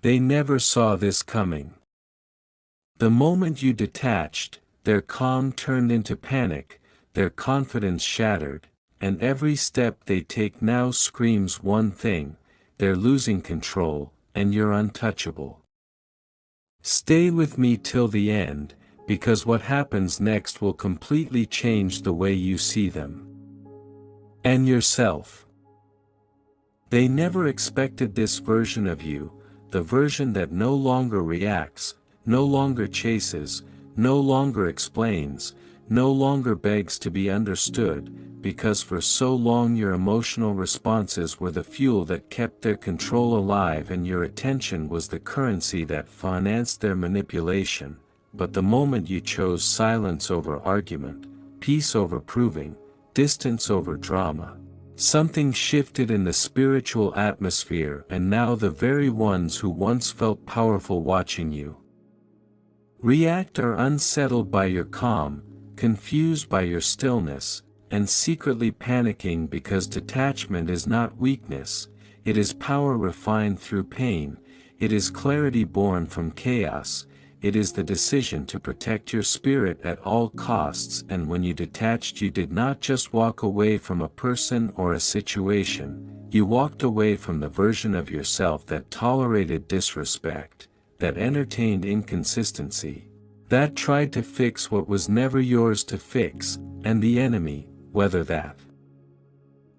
They never saw this coming. The moment you detached, their calm turned into panic, their confidence shattered, and every step they take now screams one thing: they're losing control, and you're untouchable. Stay with me till the end, because what happens next will completely change the way you see them. And yourself. They never expected this version of you, the version that no longer reacts, no longer chases, no longer explains, no longer begs to be understood, because for so long your emotional responses were the fuel that kept their control alive and your attention was the currency that financed their manipulation. But the moment you chose silence over argument, peace over proving, distance over drama, something shifted in the spiritual atmosphere, and now the very ones who once felt powerful watching you react are unsettled by your calm, confused by your stillness, and secretly panicking, because detachment is not weakness, it is power refined through pain, it is clarity born from chaos, it is the decision to protect your spirit at all costs. And when you detached, you did not just walk away from a person or a situation, you walked away from the version of yourself that tolerated disrespect, that entertained inconsistency, that tried to fix what was never yours to fix. And the enemy, whether that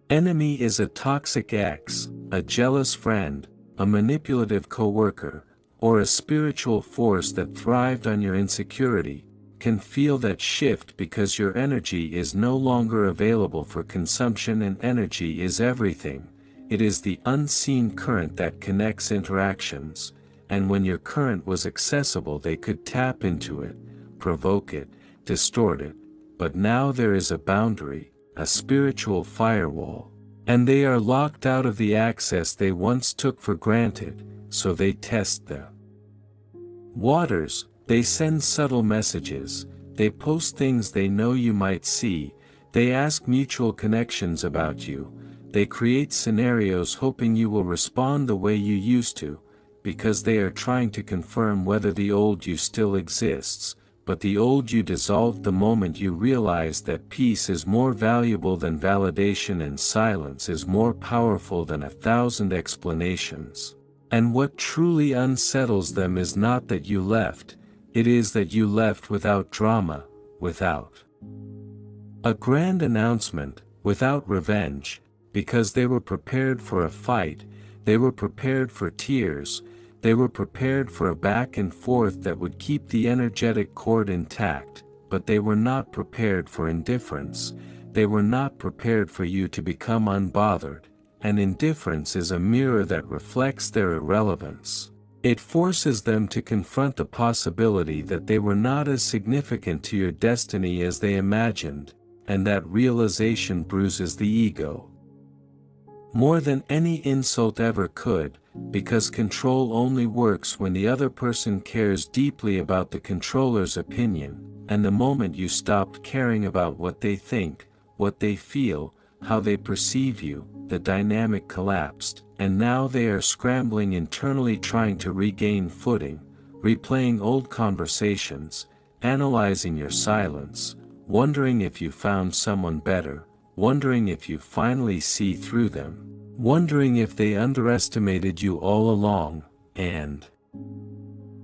enemy is a toxic ex, a jealous friend, a manipulative coworker, or a spiritual force that thrived on your insecurity, can feel that shift, because your energy is no longer available for consumption, and energy is everything. It is the unseen current that connects interactions, and when your current was accessible they could tap into it, provoke it, distort it, but now there is a boundary, a spiritual firewall, and they are locked out of the access they once took for granted. So they test the waters, they send subtle messages, they post things they know you might see, they ask mutual connections about you, they create scenarios hoping you will respond the way you used to, because they are trying to confirm whether the old you still exists. But the old you dissolved the moment you realized that peace is more valuable than validation, and silence is more powerful than 1,000 explanations. And what truly unsettles them is not that you left, it is that you left without drama, without a grand announcement, without revenge, because they were prepared for a fight, they were prepared for tears, they were prepared for a back and forth that would keep the energetic cord intact, but they were not prepared for indifference, they were not prepared for you to become unbothered. And indifference is a mirror that reflects their irrelevance. It forces them to confront the possibility that they were not as significant to your destiny as they imagined, and that realization bruises the ego more than any insult ever could, because control only works when the other person cares deeply about the controller's opinion, and the moment you stopped caring about what they think, what they feel, how they perceive you, the dynamic collapsed, and now they are scrambling internally, trying to regain footing, replaying old conversations, analyzing your silence, wondering if you found someone better, wondering if you finally see through them, wondering if they underestimated you all along. And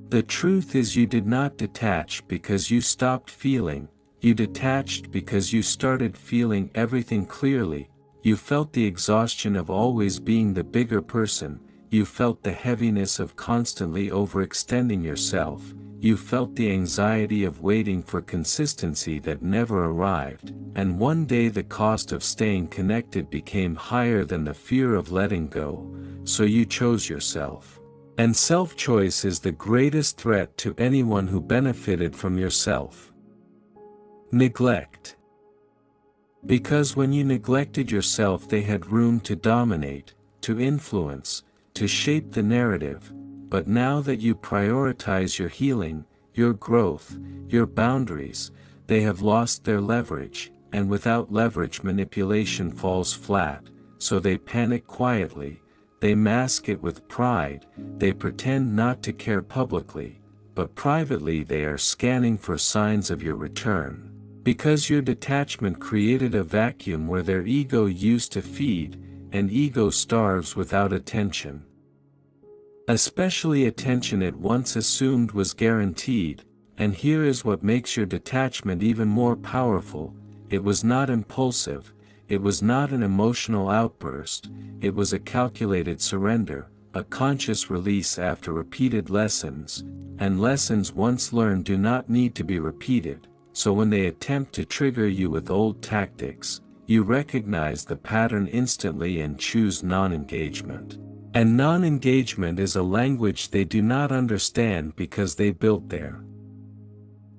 the truth is, you did not detach because you stopped feeling, you detached because you started feeling everything clearly. You felt the exhaustion of always being the bigger person, you felt the heaviness of constantly overextending yourself, you felt the anxiety of waiting for consistency that never arrived, and one day the cost of staying connected became higher than the fear of letting go, so you chose yourself. And self-choice is the greatest threat to anyone who benefited from yourself neglect. Because when you neglected yourself, they had room to dominate, to influence, to shape the narrative. But now that you prioritize your healing, your growth, your boundaries, they have lost their leverage, and without leverage manipulation falls flat, so they panic quietly, they mask it with pride, they pretend not to care publicly, but privately they are scanning for signs of your return. Because your detachment created a vacuum where their ego used to feed, and ego starves without attention. Especially attention it once assumed was guaranteed, and here is what makes your detachment even more powerful: it was not impulsive, it was not an emotional outburst, it was a calculated surrender, a conscious release after repeated lessons, and lessons once learned do not need to be repeated, so when they attempt to trigger you with old tactics, you recognize the pattern instantly and choose non-engagement. And non-engagement is a language they do not understand because they built their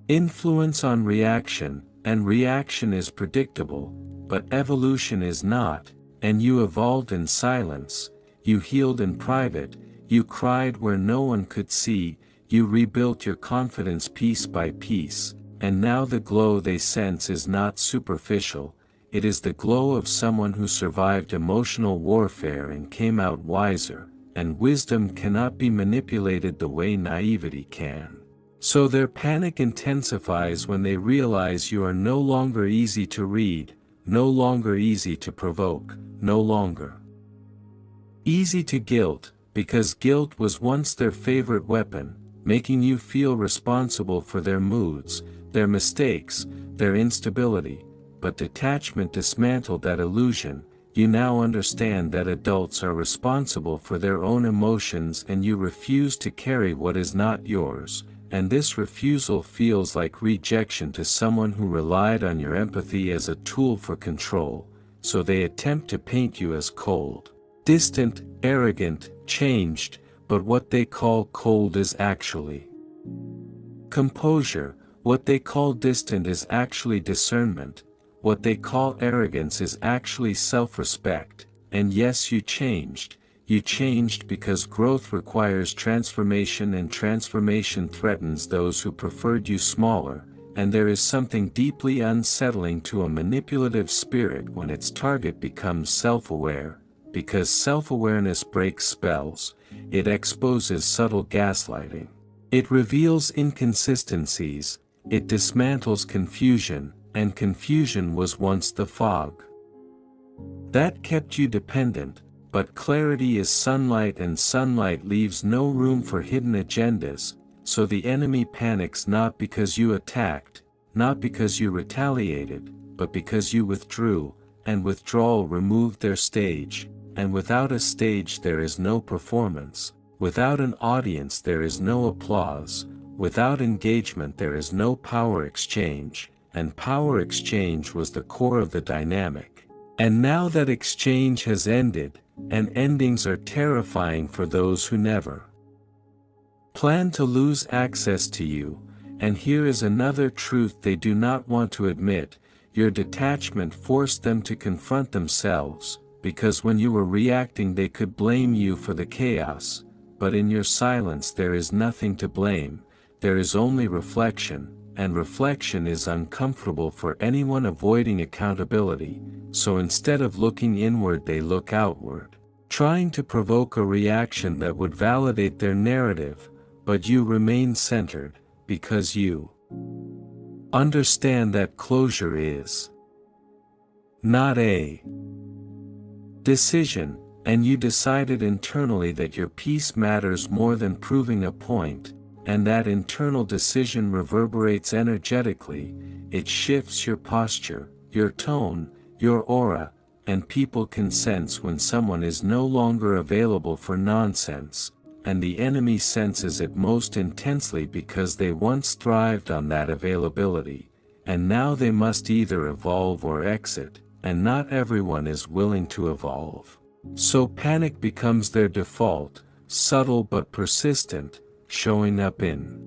influence on reaction, and reaction is predictable, but evolution is not, and you evolved in silence, you healed in private, you cried where no one could see, you rebuilt your confidence piece by piece, and now the glow they sense is not superficial. It is the glow of someone who survived emotional warfare and came out wiser, and wisdom cannot be manipulated the way naivety can. So their panic intensifies when they realize you are no longer easy to read, no longer easy to provoke, no longer easy to guilt, because guilt was once their favorite weapon, making you feel responsible for their moods, their mistakes, their instability. But detachment dismantled that illusion. You now understand that adults are responsible for their own emotions and you refuse to carry what is not yours, and this refusal feels like rejection to someone who relied on your empathy as a tool for control, so they attempt to paint you as cold, distant, arrogant, changed, but what they call cold is actually composure, what they call distant is actually discernment. What they call arrogance is actually self-respect, and yes, you changed because growth requires transformation and transformation threatens those who preferred you smaller, and there is something deeply unsettling to a manipulative spirit when its target becomes self-aware, because self-awareness breaks spells, it exposes subtle gaslighting. It reveals inconsistencies, it dismantles confusion, and confusion was once the fog that kept you dependent, but clarity is sunlight and sunlight leaves no room for hidden agendas, so the enemy panics not because you attacked, not because you retaliated, but because you withdrew, and withdrawal removed their stage, and without a stage there is no performance, without an audience there is no applause, without engagement there is no power exchange. And power exchange was the core of the dynamic. And now that exchange has ended, and endings are terrifying for those who never plan to lose access to you, and here is another truth they do not want to admit: your detachment forced them to confront themselves, because when you were reacting they could blame you for the chaos, but in your silence there is nothing to blame, there is only reflection. And reflection is uncomfortable for anyone avoiding accountability, so instead of looking inward they look outward, trying to provoke a reaction that would validate their narrative, but you remain centered, because you understand that closure is not a decision, and you decided internally that your peace matters more than proving a point. And that internal decision reverberates energetically, it shifts your posture, your tone, your aura, and people can sense when someone is no longer available for nonsense, and the enemy senses it most intensely because they once thrived on that availability, and now they must either evolve or exit, and not everyone is willing to evolve. So panic becomes their default, subtle but persistent, showing up in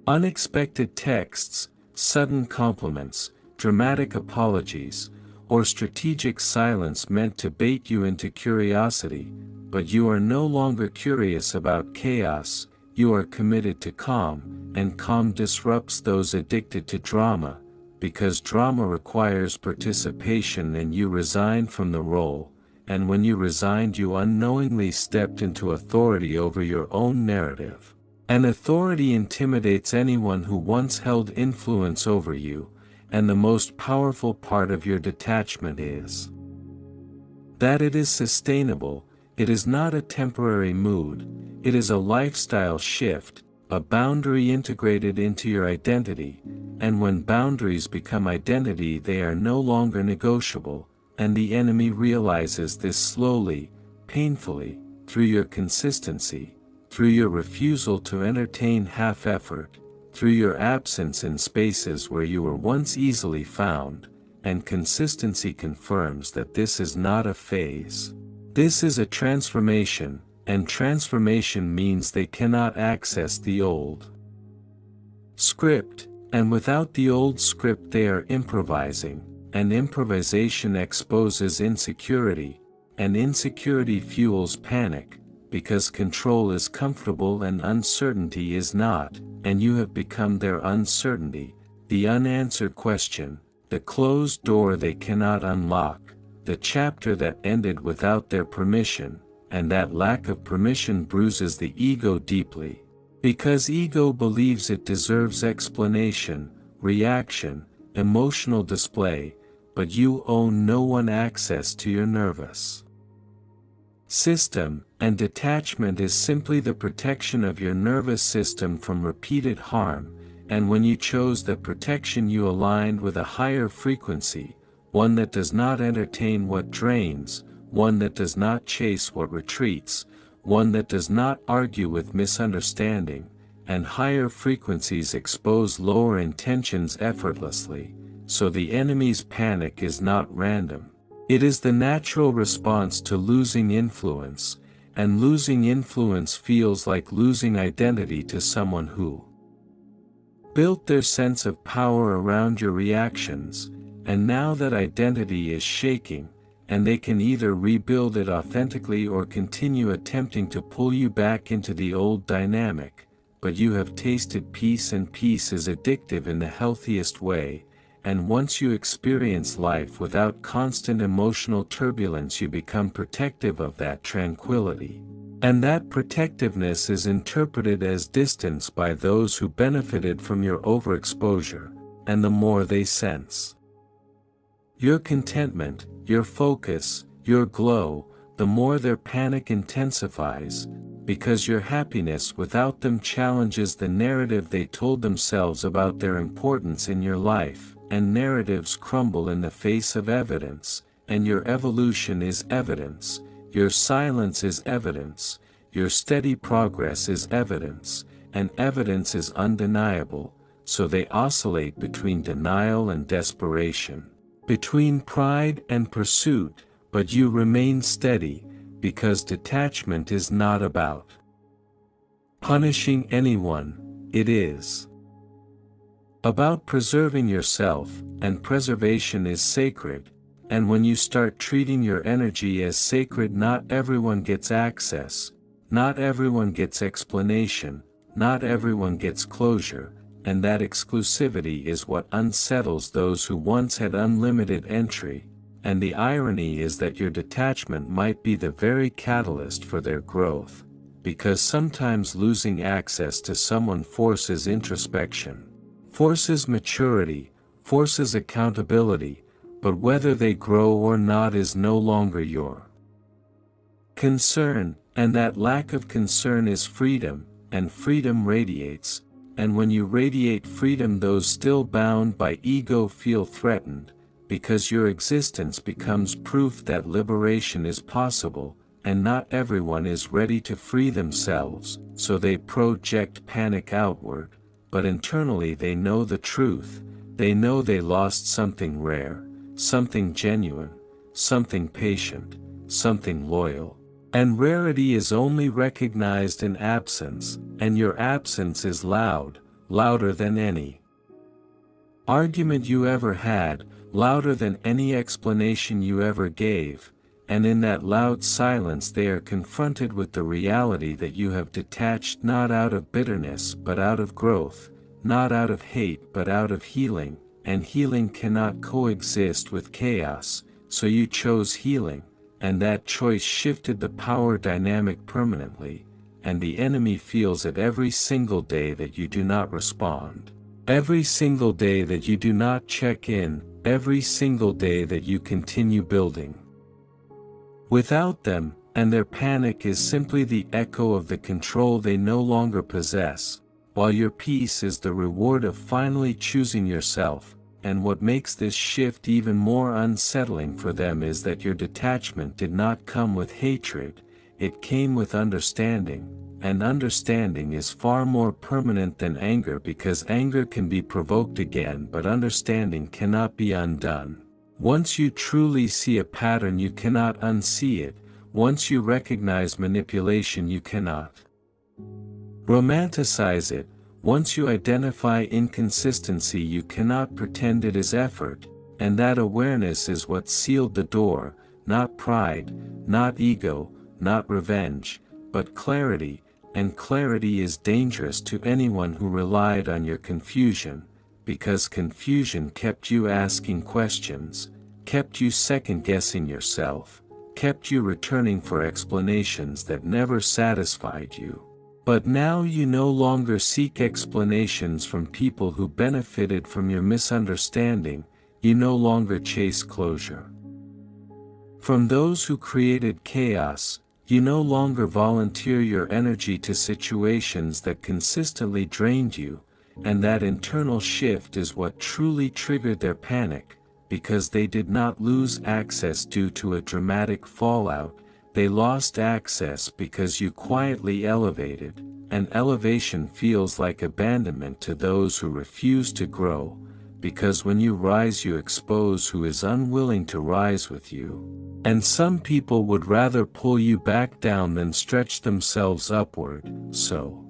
unexpected texts, sudden compliments, dramatic apologies, or strategic silence meant to bait you into curiosity, but you are no longer curious about chaos, you are committed to calm, and calm disrupts those addicted to drama, because drama requires participation and you resign from the role, and when you resigned you unknowingly stepped into authority over your own narrative. And authority intimidates anyone who once held influence over you, and the most powerful part of your detachment is that it is sustainable. It is not a temporary mood, it is a lifestyle shift, a boundary integrated into your identity, and when boundaries become identity they are no longer negotiable, and the enemy realizes this slowly, painfully, through your consistency, through your refusal to entertain half-effort, through your absence in spaces where you were once easily found, and consistency confirms that this is not a phase. This is a transformation, and transformation means they cannot access the old script, and without the old script they are improvising, and improvisation exposes insecurity, and insecurity fuels panic, because control is comfortable and uncertainty is not, and you have become their uncertainty, the unanswered question, the closed door they cannot unlock, the chapter that ended without their permission, and that lack of permission bruises the ego deeply. Because ego believes it deserves explanation, reaction, emotional display, but you own no one access to your nervous system, and detachment is simply the protection of your nervous system from repeated harm, and when you chose that protection you aligned with a higher frequency, one that does not entertain what drains, one that does not chase what retreats, one that does not argue with misunderstanding, and higher frequencies expose lower intentions effortlessly, so the enemy's panic is not random. It is the natural response to losing influence, and losing influence feels like losing identity to someone who built their sense of power around your reactions, and now that identity is shaking, and they can either rebuild it authentically or continue attempting to pull you back into the old dynamic, but you have tasted peace, and peace is addictive in the healthiest way, and once you experience life without constant emotional turbulence you become protective of that tranquility. And that protectiveness is interpreted as distance by those who benefited from your overexposure, and the more they sense your contentment, your focus, your glow, the more their panic intensifies, because your happiness without them challenges the narrative they told themselves about their importance in your life, and narratives crumble in the face of evidence, and your evolution is evidence, your silence is evidence, your steady progress is evidence, and evidence is undeniable, so they oscillate between denial and desperation, between pride and pursuit, but you remain steady, because detachment is not about punishing anyone, it is about preserving yourself, and preservation is sacred, and when you start treating your energy as sacred not everyone gets access, not everyone gets explanation, not everyone gets closure, and that exclusivity is what unsettles those who once had unlimited entry, and the irony is that your detachment might be the very catalyst for their growth, because sometimes losing access to someone forces introspection, forces maturity, forces accountability, but whether they grow or not is no longer your concern, and that lack of concern is freedom, and freedom radiates, and when you radiate freedom those still bound by ego feel threatened, because your existence becomes proof that liberation is possible, and not everyone is ready to free themselves, so they project panic outward, but internally they know the truth, they know they lost something rare, something genuine, something patient, something loyal. And rarity is only recognized in absence, and your absence is loud, louder than any argument you ever had, louder than any explanation you ever gave, and in that loud silence they are confronted with the reality that you have detached not out of bitterness but out of growth, not out of hate but out of healing, and healing cannot coexist with chaos, so you chose healing, and that choice shifted the power dynamic permanently, and the enemy feels it every single day that you do not respond. Every single day that you do not check in, every single day that you continue building. Without them, and their panic is simply the echo of the control they no longer possess, while your peace is the reward of finally choosing yourself. And what makes this shift even more unsettling for them is that your detachment did not come with hatred, it came with understanding, and understanding is far more permanent than anger because anger can be provoked again but understanding cannot be undone. Once you truly see a pattern you cannot unsee it, once you recognize manipulation you cannot romanticize it. Once you identify inconsistency you cannot pretend it is effort, and that awareness is what sealed the door, not pride, not ego, not revenge, but clarity, and clarity is dangerous to anyone who relied on your confusion, because confusion kept you asking questions, kept you second-guessing yourself, kept you returning for explanations that never satisfied you. But now you no longer seek explanations from people who benefited from your misunderstanding, you no longer chase closure from those who created chaos, you no longer volunteer your energy to situations that consistently drained you, and that internal shift is what truly triggered their panic, because they did not lose access due to a dramatic fallout. They lost access because you quietly elevated, and elevation feels like abandonment to those who refuse to grow, because when you rise you expose who is unwilling to rise with you. And some people would rather pull you back down than stretch themselves upward, so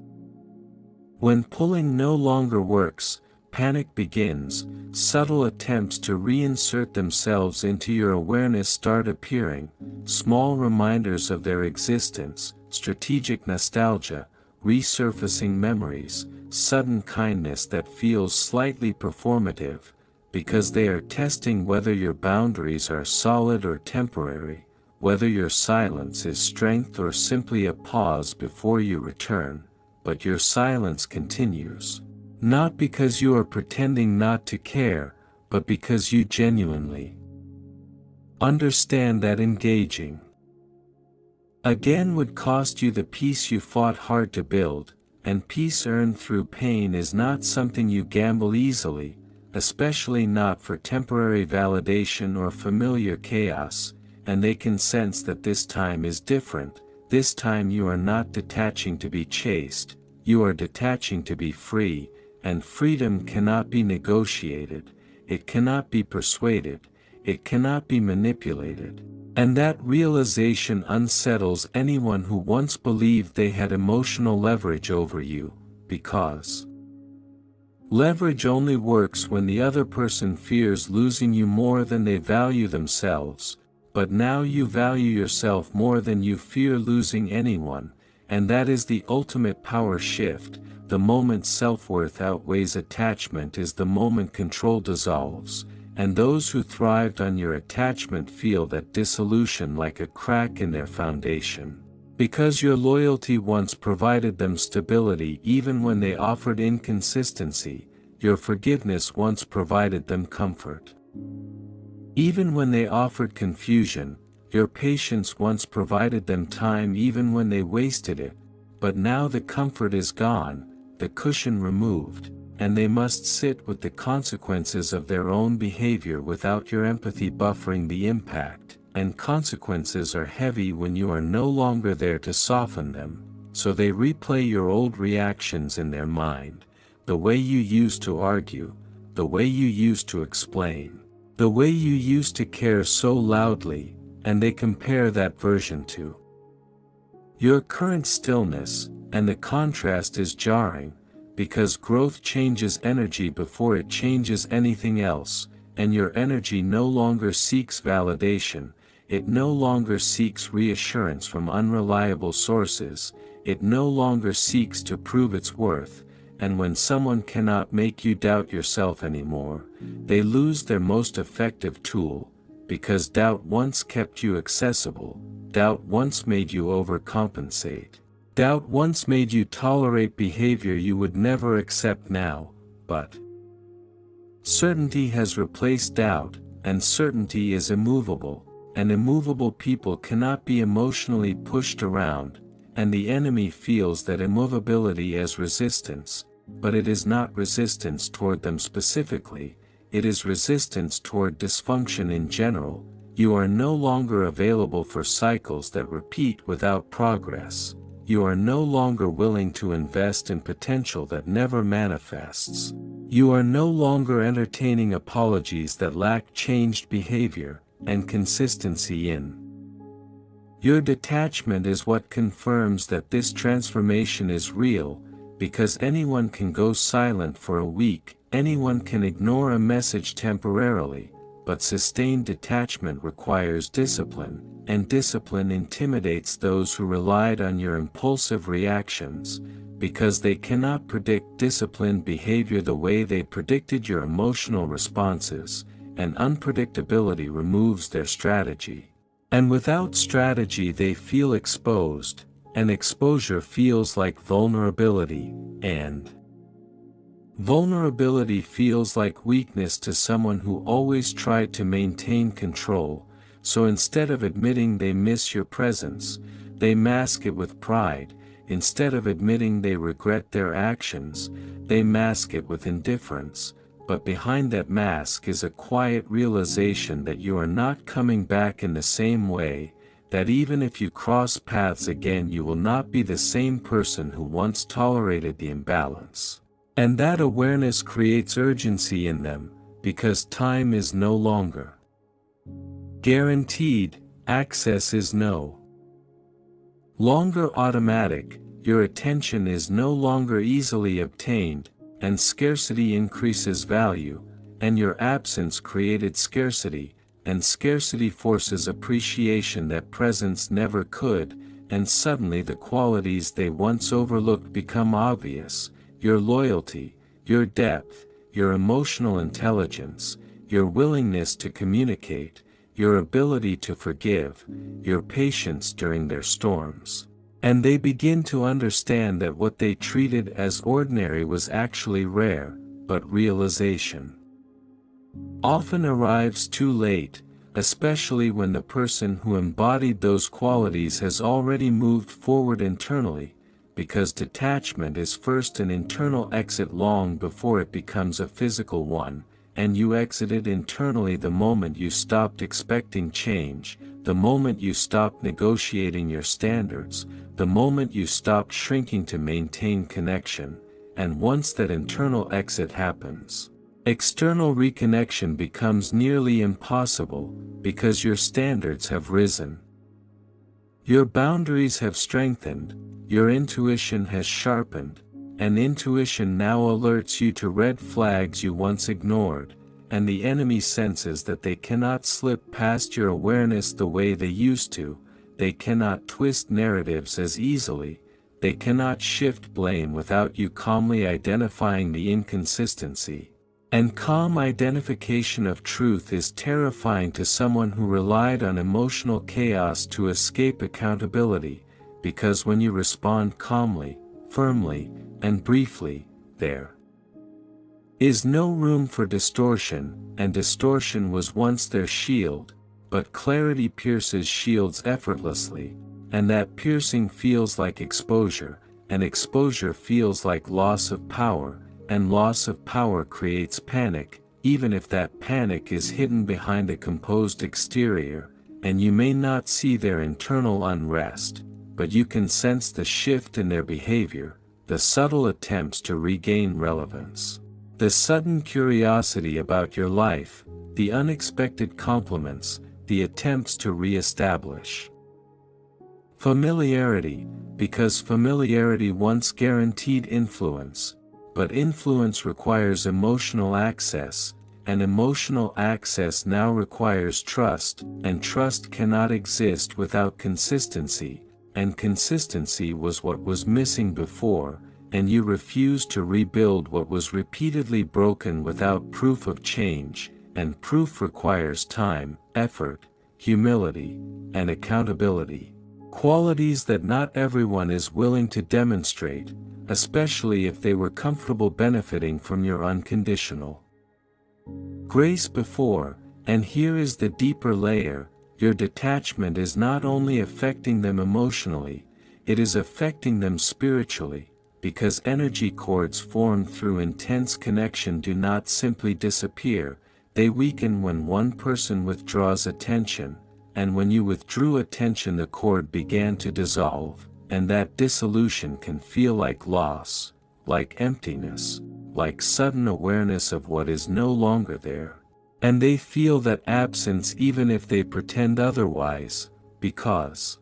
when pulling no longer works, panic begins, subtle attempts to reinsert themselves into your awareness start appearing, small reminders of their existence, strategic nostalgia, resurfacing memories, sudden kindness that feels slightly performative, because they are testing whether your boundaries are solid or temporary, whether your silence is strength or simply a pause before you return, but your silence continues. Not because you are pretending not to care, but because you genuinely understand that engaging again would cost you the peace you fought hard to build, and peace earned through pain is not something you gamble easily, especially not for temporary validation or familiar chaos, and they can sense that this time is different. This time you are not detaching to be chased, you are detaching to be free. And freedom cannot be negotiated, it cannot be persuaded, it cannot be manipulated. And that realization unsettles anyone who once believed they had emotional leverage over you, because leverage only works when the other person fears losing you more than they value themselves, but now you value yourself more than you fear losing anyone, and that is the ultimate power shift. The moment self-worth outweighs attachment is the moment control dissolves, and those who thrived on your attachment feel that dissolution like a crack in their foundation. Because your loyalty once provided them stability even when they offered inconsistency, your forgiveness once provided them comfort. Even when they offered confusion, your patience once provided them time even when they wasted it, but now the comfort is gone, the cushion removed, and they must sit with the consequences of their own behavior without your empathy buffering the impact, and consequences are heavy when you are no longer there to soften them, so they replay your old reactions in their mind, the way you used to argue, the way you used to explain, the way you used to care so loudly, and they compare that version to your current stillness, and the contrast is jarring, because growth changes energy before it changes anything else, and your energy no longer seeks validation, it no longer seeks reassurance from unreliable sources, it no longer seeks to prove its worth, and when someone cannot make you doubt yourself anymore, they lose their most effective tool, because doubt once kept you accessible, doubt once made you overcompensate. Doubt once made you tolerate behavior you would never accept now, but certainty has replaced doubt, and certainty is immovable, and immovable people cannot be emotionally pushed around, and the enemy feels that immovability as resistance, but it is not resistance toward them specifically, it is resistance toward dysfunction in general. You are no longer available for cycles that repeat without progress. You are no longer willing to invest in potential that never manifests. You are no longer entertaining apologies that lack changed behavior and consistency in. Your detachment is what confirms that this transformation is real, because anyone can go silent for a week, anyone can ignore a message temporarily, but sustained detachment requires discipline, and discipline intimidates those who relied on your impulsive reactions, because they cannot predict disciplined behavior the way they predicted your emotional responses, and unpredictability removes their strategy. And without strategy they feel exposed, and exposure feels like vulnerability, and vulnerability feels like weakness to someone who always tried to maintain control, so instead of admitting they miss your presence, they mask it with pride. Instead of admitting they regret their actions, they mask it with indifference, but behind that mask is a quiet realization that you are not coming back in the same way, that even if you cross paths again you will not be the same person who once tolerated the imbalance. And that awareness creates urgency in them, because time is no longer guaranteed, access is no longer automatic, your attention is no longer easily obtained, and scarcity increases value, and your absence created scarcity, and scarcity forces appreciation that presence never could, and suddenly the qualities they once overlooked become obvious, your loyalty, your depth, your emotional intelligence, your willingness to communicate, your ability to forgive, your patience during their storms. And they begin to understand that what they treated as ordinary was actually rare, but realization often arrives too late, especially when the person who embodied those qualities has already moved forward internally, because detachment is first an internal exit long before it becomes a physical one, and you exited internally the moment you stopped expecting change, the moment you stopped negotiating your standards, the moment you stopped shrinking to maintain connection, and once that internal exit happens, external reconnection becomes nearly impossible, because your standards have risen. Your boundaries have strengthened, your intuition has sharpened, and intuition now alerts you to red flags you once ignored, and the enemy senses that they cannot slip past your awareness the way they used to, they cannot twist narratives as easily, they cannot shift blame without you calmly identifying the inconsistency. And calm identification of truth is terrifying to someone who relied on emotional chaos to escape accountability, because when you respond calmly, firmly, and briefly, there is no room for distortion, and distortion was once their shield, but clarity pierces shields effortlessly, and that piercing feels like exposure, and exposure feels like loss of power, and loss of power creates panic, even if that panic is hidden behind a composed exterior, and you may not see their internal unrest, but you can sense the shift in their behavior, the subtle attempts to regain relevance, the sudden curiosity about your life, the unexpected compliments, the attempts to re-establish familiarity, because familiarity once guaranteed influence, but influence requires emotional access, and emotional access now requires trust, and trust cannot exist without consistency, and consistency was what was missing before, and you refuse to rebuild what was repeatedly broken without proof of change, and proof requires time, effort, humility, and accountability. Qualities that not everyone is willing to demonstrate, especially if they were comfortable benefiting from your unconditional grace before. And here is the deeper layer: your detachment is not only affecting them emotionally, it is affecting them spiritually, because energy cords formed through intense connection do not simply disappear, they weaken when one person withdraws attention, and when you withdrew attention the cord began to dissolve, and that dissolution can feel like loss, like emptiness, like sudden awareness of what is no longer there. And they feel that absence even if they pretend otherwise, because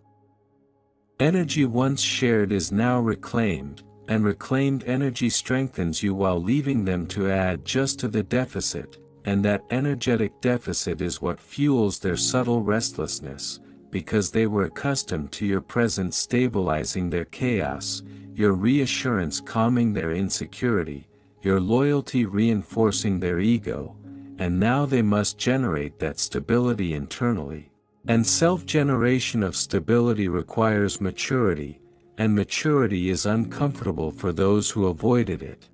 energy once shared is now reclaimed, and reclaimed energy strengthens you while leaving them to add just to the deficit, and that energetic deficit is what fuels their subtle restlessness, because they were accustomed to your presence stabilizing their chaos, your reassurance calming their insecurity, your loyalty reinforcing their ego, and now they must generate that stability internally. And self-generation of stability requires maturity, and maturity is uncomfortable for those who avoided it.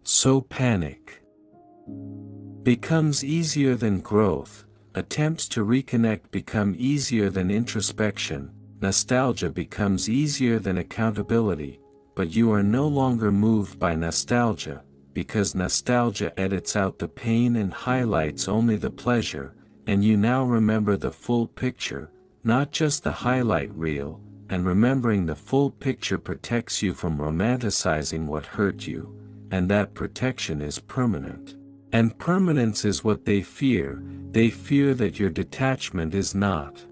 So panic becomes easier than growth, attempts to reconnect become easier than introspection, nostalgia becomes easier than accountability, but you are no longer moved by nostalgia, because nostalgia edits out the pain and highlights only the pleasure, and you now remember the full picture, not just the highlight reel, and remembering the full picture protects you from romanticizing what hurt you, and that protection is permanent. And permanence is what they fear that your detachment is not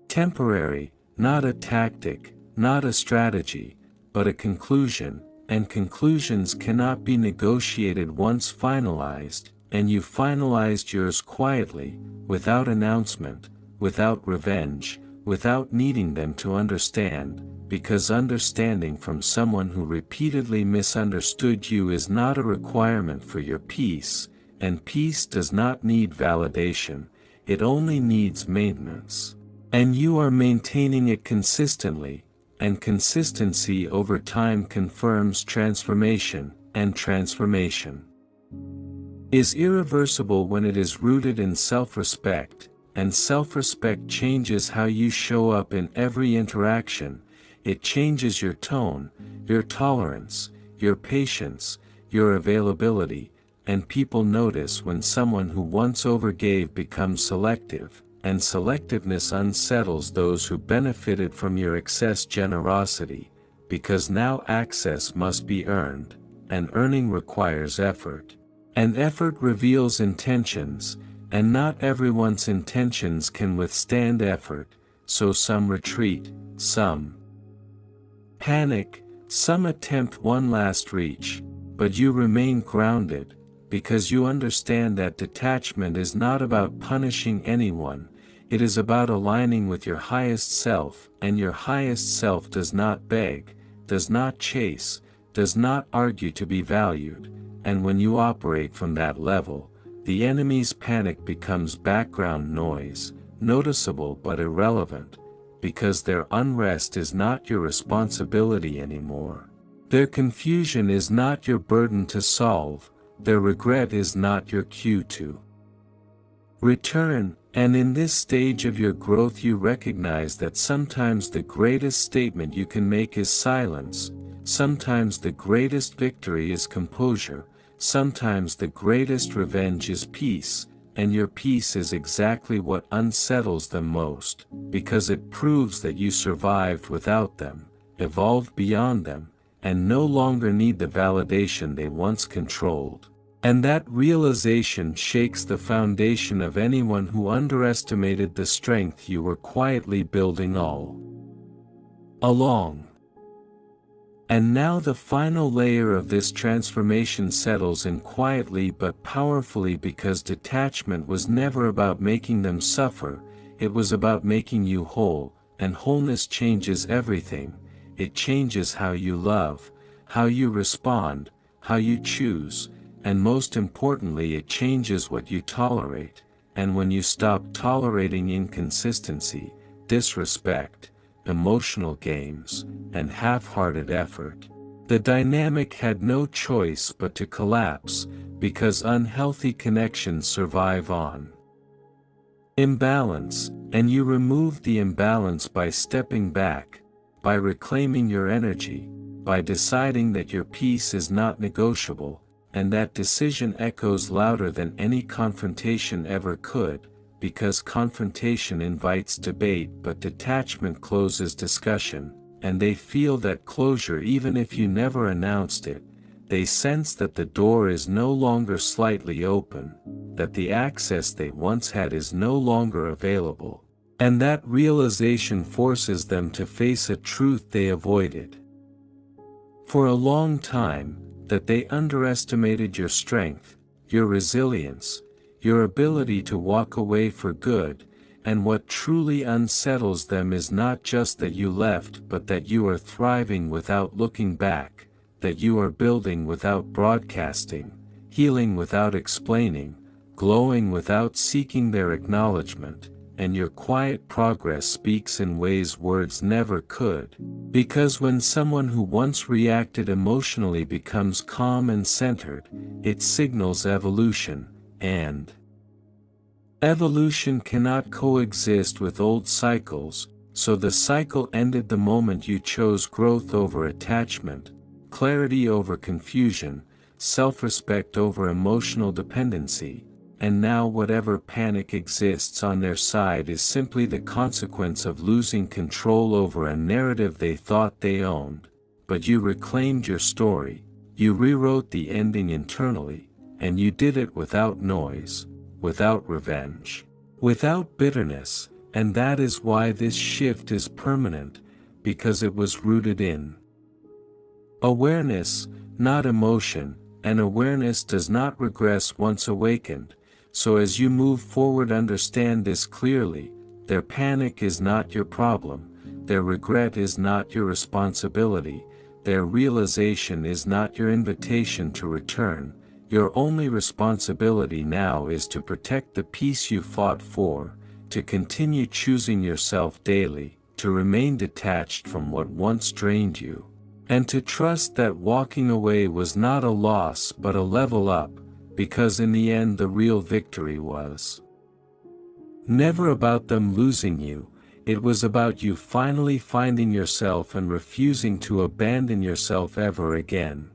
temporary, not a tactic, not a strategy, but a conclusion, and conclusions cannot be negotiated once finalized, and you finalized yours quietly, without announcement, without revenge, without needing them to understand, because understanding from someone who repeatedly misunderstood you is not a requirement for your peace, and peace does not need validation, it only needs maintenance. And you are maintaining it consistently, and consistency over time confirms transformation, and transformation is irreversible when it is rooted in self-respect, and self-respect changes how you show up in every interaction. It changes your tone, your tolerance, your patience, your availability, and people notice when someone who once overgave becomes selective, and selectiveness unsettles those who benefited from your excess generosity, because now access must be earned, and earning requires effort. And effort reveals intentions, and not everyone's intentions can withstand effort, so some retreat, some panic, some attempt one last reach, but you remain grounded, because you understand that detachment is not about punishing anyone, it is about aligning with your highest self, and your highest self does not beg, does not chase, does not argue to be valued, and when you operate from that level, the enemy's panic becomes background noise, noticeable but irrelevant, because their unrest is not your responsibility anymore. Their confusion is not your burden to solve, their regret is not your cue to return, and in this stage of your growth you recognize that sometimes the greatest statement you can make is silence, sometimes the greatest victory is composure, sometimes the greatest revenge is peace, and your peace is exactly what unsettles them most, because it proves that you survived without them, evolved beyond them, and no longer need the validation they once controlled. And that realization shakes the foundation of anyone who underestimated the strength you were quietly building all along. And now the final layer of this transformation settles in quietly but powerfully, because detachment was never about making them suffer, it was about making you whole, and wholeness changes everything. It changes how you love, how you respond, how you choose, and most importantly it changes what you tolerate, and when you stopped tolerating inconsistency, disrespect, emotional games, and half-hearted effort. The dynamic had no choice but to collapse, because unhealthy connections survive on imbalance, and you remove the imbalance by stepping back, by reclaiming your energy, by deciding that your peace is not negotiable, and that decision echoes louder than any confrontation ever could, because confrontation invites debate but detachment closes discussion, and they feel that closure even if you never announced it. They sense that the door is no longer slightly open, that the access they once had is no longer available, and that realization forces them to face a truth they avoided for a long time, that they underestimated your strength, your resilience, your ability to walk away for good, and what truly unsettles them is not just that you left but that you are thriving without looking back, that you are building without broadcasting, healing without explaining, glowing without seeking their acknowledgement, and your quiet progress speaks in ways words never could. Because when someone who once reacted emotionally becomes calm and centered, it signals evolution, and evolution cannot coexist with old cycles, so the cycle ended the moment you chose growth over attachment, clarity over confusion, self-respect over emotional dependency, and now whatever panic exists on their side is simply the consequence of losing control over a narrative they thought they owned. But you reclaimed your story, you rewrote the ending internally, and you did it without noise, without revenge, without bitterness, and that is why this shift is permanent, because it was rooted in awareness, not emotion, and awareness does not regress once awakened. So as you move forward, understand this clearly: their panic is not your problem, their regret is not your responsibility, their realization is not your invitation to return. Your only responsibility now is to protect the peace you fought for, to continue choosing yourself daily, to remain detached from what once drained you, and to trust that walking away was not a loss but a level up, because in the end the real victory was never about them losing you, it was about you finally finding yourself and refusing to abandon yourself ever again.